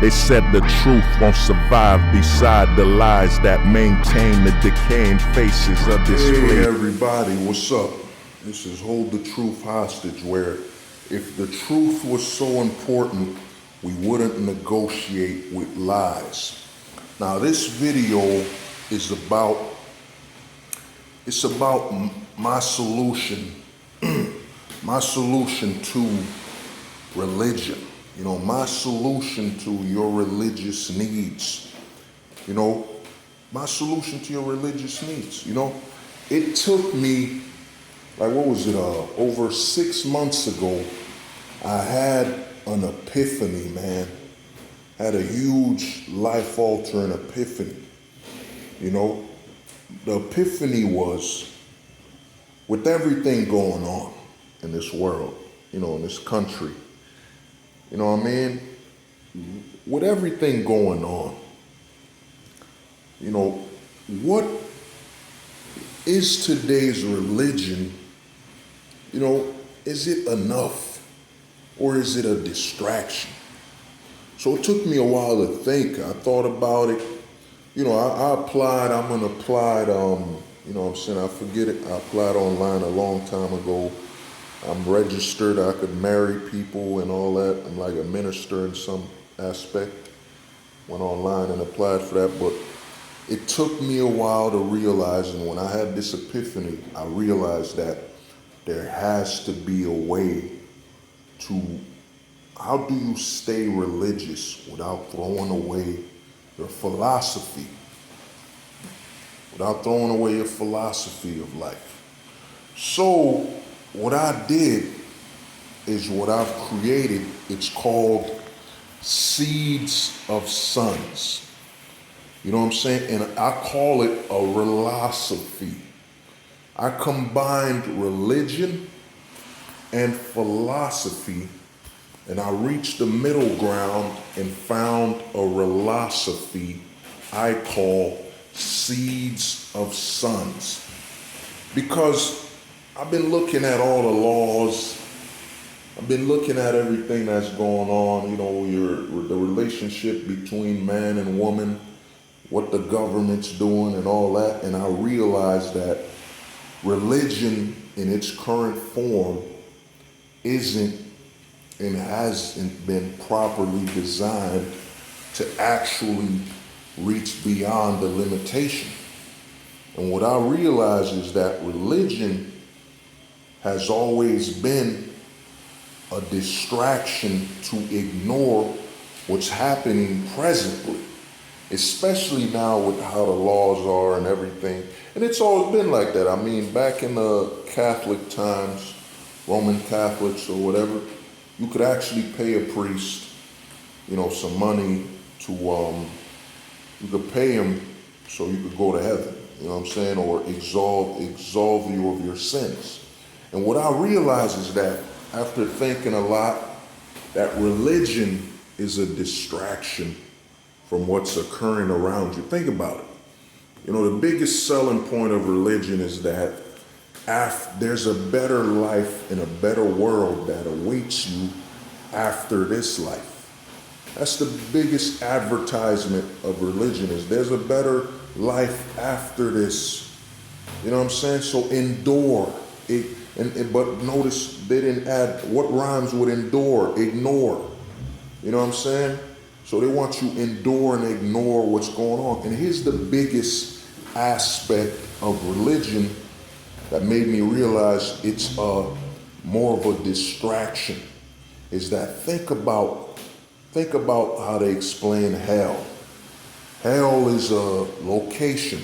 They said the truth won't survive beside the lies that maintain the decaying faces of this place. Hey everybody, what's up? This is Hold the Truth Hostage, where if the truth was so important, we wouldn't negotiate with lies. Now this video is about my solution, my solution to religion. You know, my solution to your religious needs. You know, my solution to your religious needs. You know, it took me, like, what was it, over 6 months ago, I had an epiphany, man. Had a huge life-altering epiphany. You know, the epiphany was, with everything going on in this world, you know, in this country, you know what I mean? With everything going on, you know, what is today's religion? You know, is it enough or is it a distraction? So it took me a while to think. I thought about it. You know, I applied, I'm gonna apply, you know what I'm saying, I forget it. I applied online a long time ago. I'm registered, I could marry people and all that. I'm like a minister in some aspect. Went online and applied for that, but it took me a while to realize, and when I had this epiphany, I realized that there has to be a way to, how do you stay religious without throwing away your philosophy? Without throwing away your philosophy of life. So, what I did is what I've created. It's called Seeds of Sons. You know what I'm saying? And I call it a Relosphy. I combined religion and philosophy, and I reached the middle ground and found a Relosphy I call Seeds of Sons. Because I've been looking at all the laws. I've been looking at everything that's going on, you know, the relationship between man and woman, what the government's doing and all that. And I realized that religion in its current form isn't and hasn't been properly designed to actually reach beyond the limitation. And what I realize is that religion has always been a distraction to ignore what's happening presently, especially now with how the laws are and everything. And it's always been like that. I mean, back in the Catholic times, Roman Catholics or whatever, you could actually pay a priest, you know, some money to, you could pay him so you could go to heaven, you know what I'm saying, or absolve you of your sins. And what I realize is that after thinking a lot, that religion is a distraction from what's occurring around you. Think about it. You know, the biggest selling point of religion is that there's a better life and a better world that awaits you after this life. That's the biggest advertisement of religion, is there's a better life after this. You know what I'm saying? So endure. But notice they didn't add, what rhymes with endure? Ignore. You know what I'm saying? So they want you to endure and ignore what's going on. And here's the biggest aspect of religion that made me realize it's more of a distraction, is that think about how they explain hell. Hell is a location.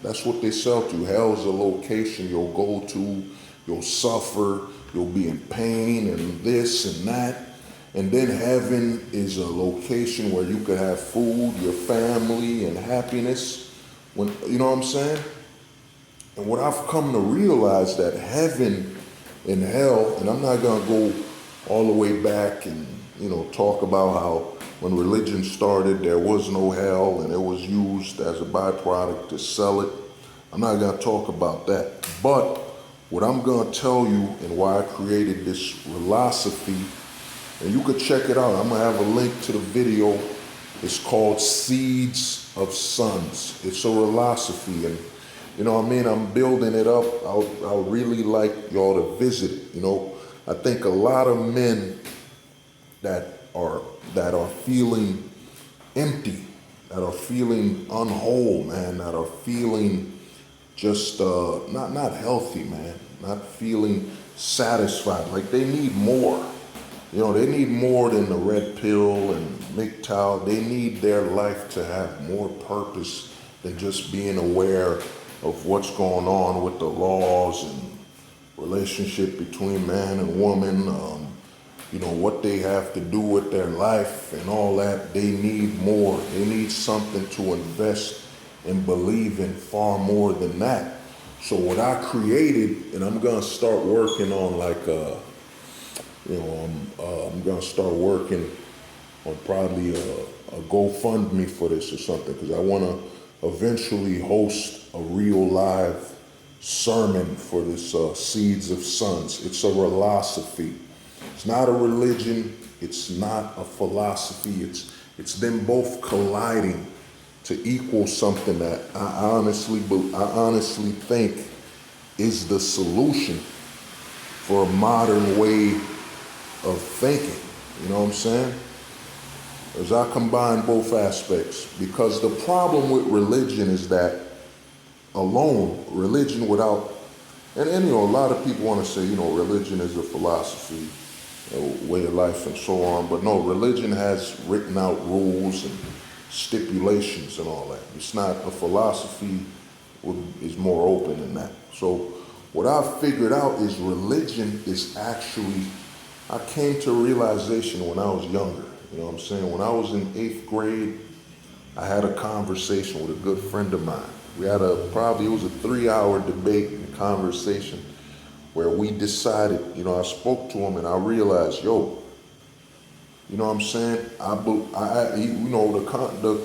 That's what they sell to. Hell is a location you'll go to, you'll suffer, you'll be in pain and this and that. And then heaven is a location where you could have food, your family, and happiness. You know what I'm saying? And what I've come to realize, that heaven and hell, and I'm not gonna go all the way back and, you know, talk about how when religion started there was no hell and it was used as a byproduct to sell it. I'm not gonna talk about that. But what I'm gonna tell you, and why I created this Relosphy, and you could check it out. I'm gonna have a link to the video It's called Seeds of Sons. It's a Relosphy, and you know what I mean? I'm building it up. I'll really like y'all to visit it. You know, I think a lot of men that are feeling empty, that are feeling unwhole, man, that are feeling just not healthy, man, not feeling satisfied. Like they need more. You know, they need more than the red pill and MGTOW. They need their life to have more purpose than just being aware of what's going on with the laws and relationship between man and woman, you know, what they have to do with their life and all that. They need more. They need something to invest and believe in far more than that. So what I created, and I'm gonna start working on like, I'm gonna start working on probably a GoFundMe for this or something, because I wanna eventually host a real live sermon for this Seeds of Sons. It's a Relosphy. It's not a religion. It's not a philosophy. It's them both colliding to equal something that I honestly think is the solution for a modern way of thinking. You know what I'm saying? As I combine both aspects, because the problem with religion is that religion without, and you know, a lot of people want to say, you know, religion is a philosophy, a way of life and so on, but no, religion has written out rules and stipulations and all that. It's not a philosophy, is more open than that. So what I figured out is religion is actually, I came to a realization when I was younger. You know what I'm saying? When I was in 8th grade, I had a conversation with a good friend of mine. We had it was a 3-hour debate and conversation where we decided, you know, I spoke to him and I realized, yo, you know what I'm saying? The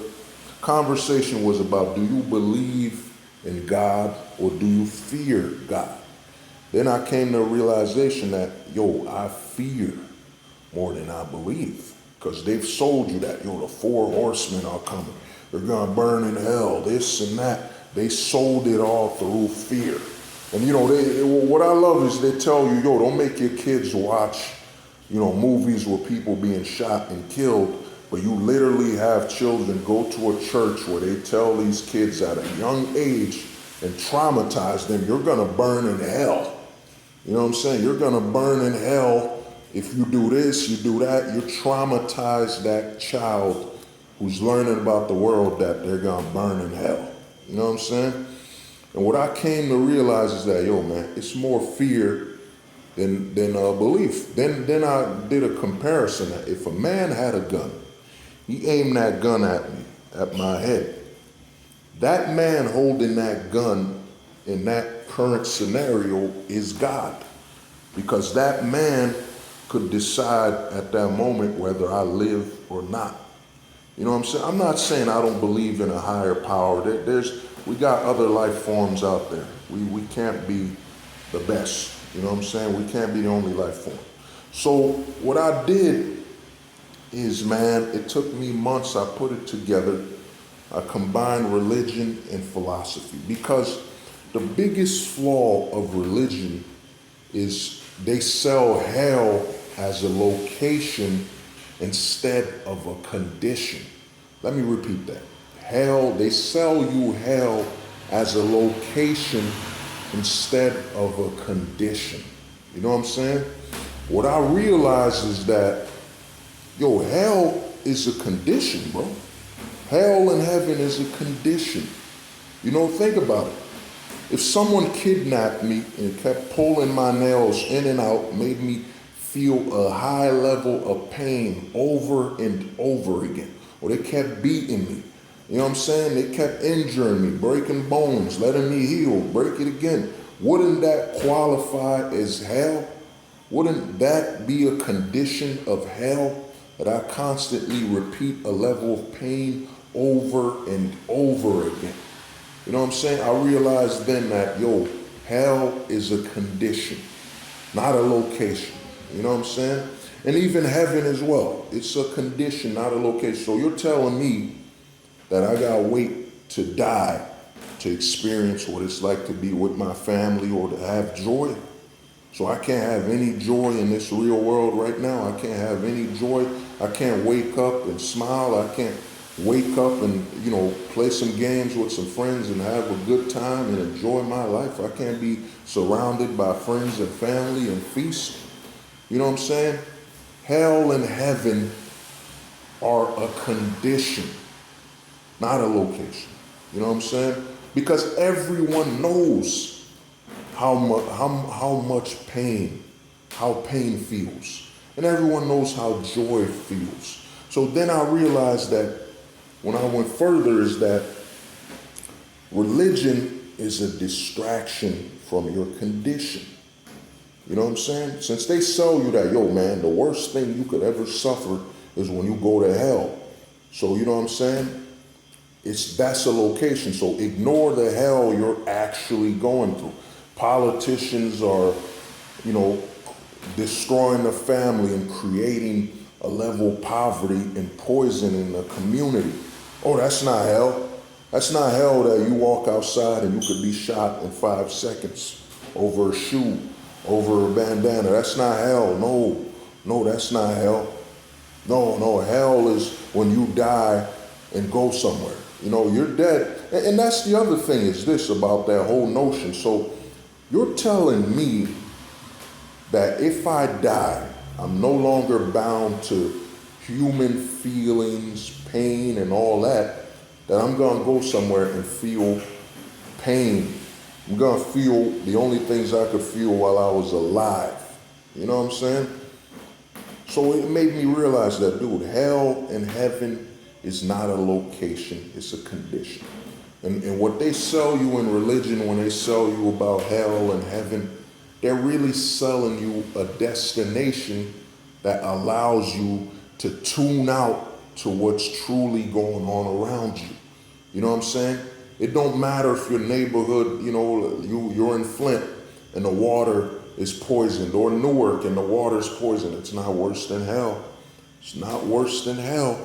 conversation was about, do you believe in God or do you fear God? Then I came to a realization that, yo, I fear more than I believe, because they've sold you that, yo, the 4 horsemen are coming. They're gonna burn in hell, this and that. They sold it all through fear. And you know, what I love is they tell you, yo, don't make your kids watch, you know, movies with people being shot and killed, but you literally have children go to a church where they tell these kids at a young age and traumatize them, you're gonna burn in hell. You know what I'm saying? You're gonna burn in hell if you do this, you do that. You traumatize that child who's learning about the world that they're gonna burn in hell. You know what I'm saying? And what I came to realize is that, yo, man, it's more fear than belief. Then I did a comparison that if a man had a gun, he aimed that gun at me, at my head. That man holding that gun in that current scenario is God, because that man could decide at that moment whether I live or not. You know what I'm saying? I'm not saying I don't believe in a higher power. We got other life forms out there. We can't be the best. You know what I'm saying? We can't be the only life form. So what I did is, man, it took me months. I put it together. I combined religion and philosophy, because the biggest flaw of religion is they sell hell as a location instead of a condition. Let me repeat that. Hell, they sell you hell as a location instead of a condition. You know what I'm saying? What I realize is that, yo, hell is a condition, bro. Hell and heaven is a condition. You know, think about it. If someone kidnapped me and kept pulling my nails in and out, made me feel a high level of pain over and over again, or they kept beating me, you know what I'm saying? They kept injuring me, breaking bones, letting me heal, break it again. Wouldn't that qualify as hell? Wouldn't that be a condition of hell, that I constantly repeat a level of pain over and over again? You know what I'm saying? I realized then that, yo, hell is a condition, not a location. You know what I'm saying? And even heaven as well. It's a condition, not a location. So you're telling me that I gotta wait to die to experience what it's like to be with my family or to have joy? So I can't have any joy in this real world right now. I can't have any joy. I can't wake up and smile. I can't wake up and, play some games with some friends and have a good time and enjoy my life. I can't be surrounded by friends and family and feast. You know what I'm saying? Hell and heaven are a condition, not a location. You know what I'm saying? Because everyone knows how much pain, how pain feels. And everyone knows how joy feels. So then I realized that when I went further is that religion is a distraction from your condition. You know what I'm saying? Since they sell you that, yo man, the worst thing you could ever suffer is when you go to hell. So you know what I'm saying? That's a location. So ignore the hell you're actually going through. Politicians are, destroying the family and creating a level of poverty and poison in the community. Oh, that's not hell. That's not hell that you walk outside and you could be shot in 5 seconds over a shoe, over a bandana. That's not hell. No, that's not hell. No, hell is when you die and go somewhere. You're dead. And that's the other thing is this about that whole notion. So you're telling me that if I die, I'm no longer bound to human feelings, pain, and all that I'm gonna go somewhere and feel pain. I'm gonna feel the only things I could feel while I was alive. You know what I'm saying? So it made me realize that, dude, hell and heaven is not a location, it's a condition. And what they sell you in religion, when they sell you about hell and heaven, they're really selling you a destination that allows you to tune out to what's truly going on around you. You know what I'm saying? It don't matter if your neighborhood, you're in Flint and the water is poisoned, or Newark and the water is poisoned. It's not worse than hell. It's not worse than hell.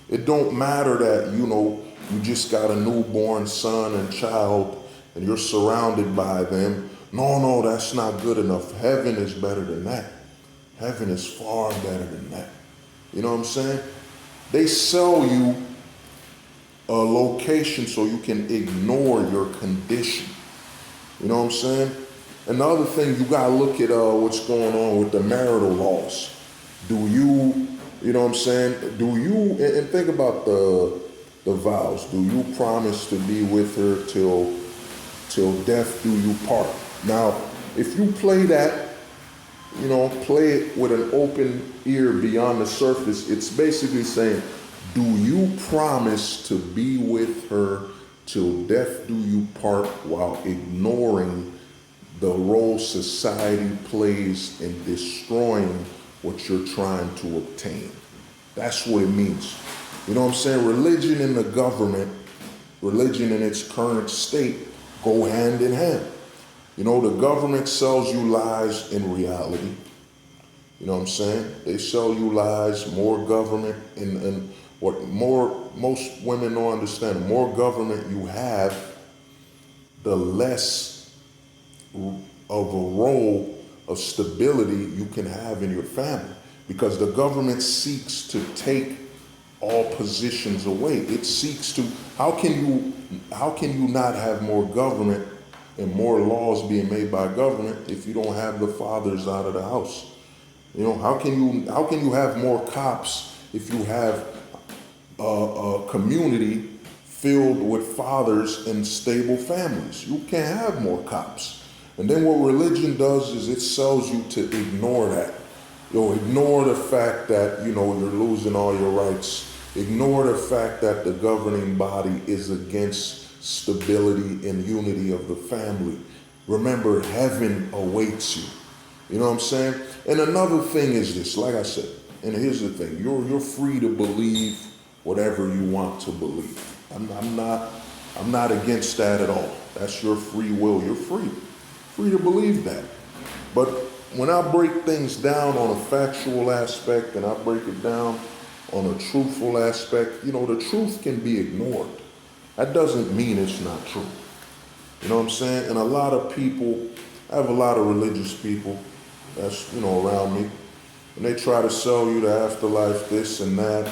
It don't matter that, you just got a newborn son and child and you're surrounded by them. No, that's not good enough. Heaven is better than that. Heaven is far better than that. You know what I'm saying? They sell you a location so you can ignore your condition. You know what I'm saying? And the other thing, you gotta look at what's going on with the marital laws. Do you know what I'm saying? And think about the vows. Do you promise to be with her till death do you part? Now, if you play that, play it with an open ear beyond the surface, it's basically saying, do you promise to be with her till death do you part while ignoring the role society plays in destroying what you're trying to obtain? That's what it means. You know what I'm saying? Religion and the government, religion in its current state, go hand in hand. The government sells you lies in reality. You know what I'm saying? They sell you lies, more government, and what most women don't understand, the more government you have, the less of a role of stability you can have in your family. Because the government seeks to take all positions away. It seeks to, how can you not have more government and more laws being made by government if you don't have the fathers out of the house? How can you have more cops if you have a community filled with fathers and stable families? You can't have more cops. And then what religion does is it sells you to ignore that. Ignore the fact that, you're losing all your rights. Ignore the fact that the governing body is against stability and unity of the family. Remember, heaven awaits you. You know what I'm saying? And another thing is this, like I said, and here's the thing, you're free to believe whatever you want to believe. I'm not against that at all. That's your free will. You're free to believe that. But when I break things down on a factual aspect and I break it down on a truthful aspect, the truth can be ignored. That doesn't mean it's not true. You know what I'm saying? And a lot of people, I have a lot of religious people that's, around me, and they try to sell you the afterlife, this and that,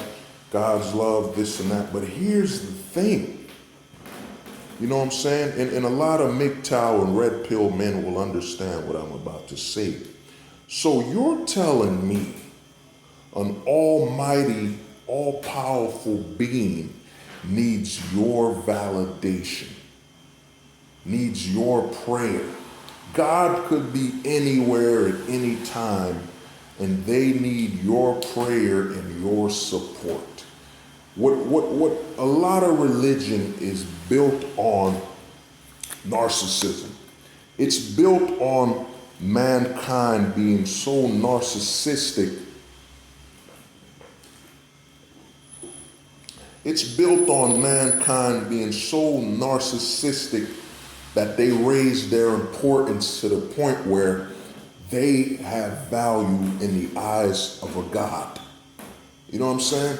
God's love, this and that. But here's the thing. You know what I'm saying? And a lot of MGTOW and red pill men will understand what I'm about to say. So you're telling me an almighty, all-powerful being needs your validation, needs your prayer. God could be anywhere at any time, and they need your prayer and your support. What a lot of religion is built on narcissism. It's built on mankind being so narcissistic. It's built on mankind being so narcissistic that they raise their importance to the point where they have value in the eyes of a god. You know what I'm saying?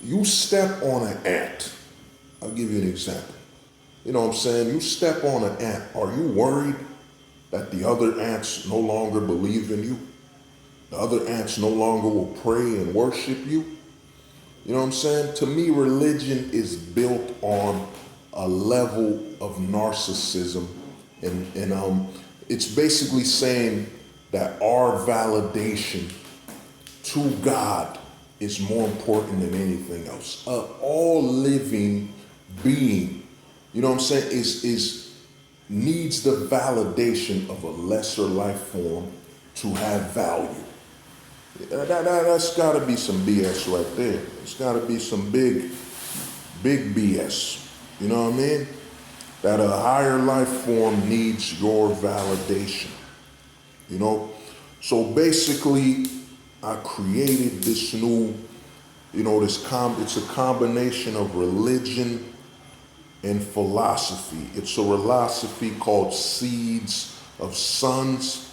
You step on an ant. I'll give you an example. You know what I'm saying? You step on an ant. Are you worried that the other ants no longer believe in you? The other ants no longer will pray and worship you? You know what I'm saying? To me, religion is built on a level of narcissism. And it's basically saying that our validation to God is more important than anything else. All living being, you know what I'm saying, is needs the validation of a lesser life form to have value. That's gotta be some BS right there. It's gotta be some big BS. You know what I mean? That a higher life form needs your validation. So basically, I created this new, it's a combination of religion and philosophy. It's a philosophy called Seeds of Suns.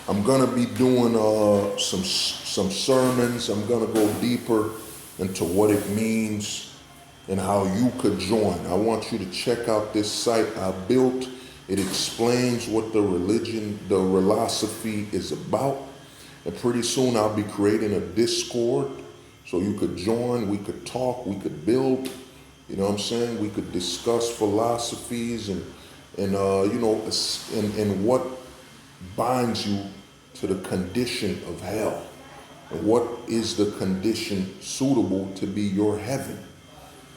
I'm gonna be doing some sermons. I'm gonna go deeper into what it means and how you could join. I want you to check out this site I built. It explains what the Relosphy is about. And pretty soon I'll be creating a Discord so you could join, we could talk, we could build, you know what I'm saying? We could discuss philosophies and what binds you to the condition of hell. And what is the condition suitable to be your heaven?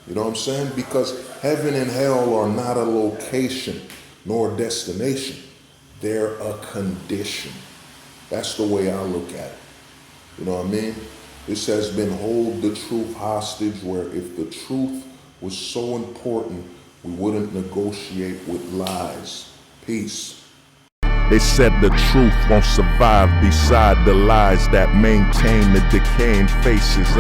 You know what I'm saying? Because heaven and hell are not a location nor a destination. They're a condition. That's the way I look at it. You know what I mean? This has been Hold the Truth Hostage, where if the truth was so important, we wouldn't negotiate with lies. Peace. They said the truth won't survive beside the lies that maintain the decaying faces of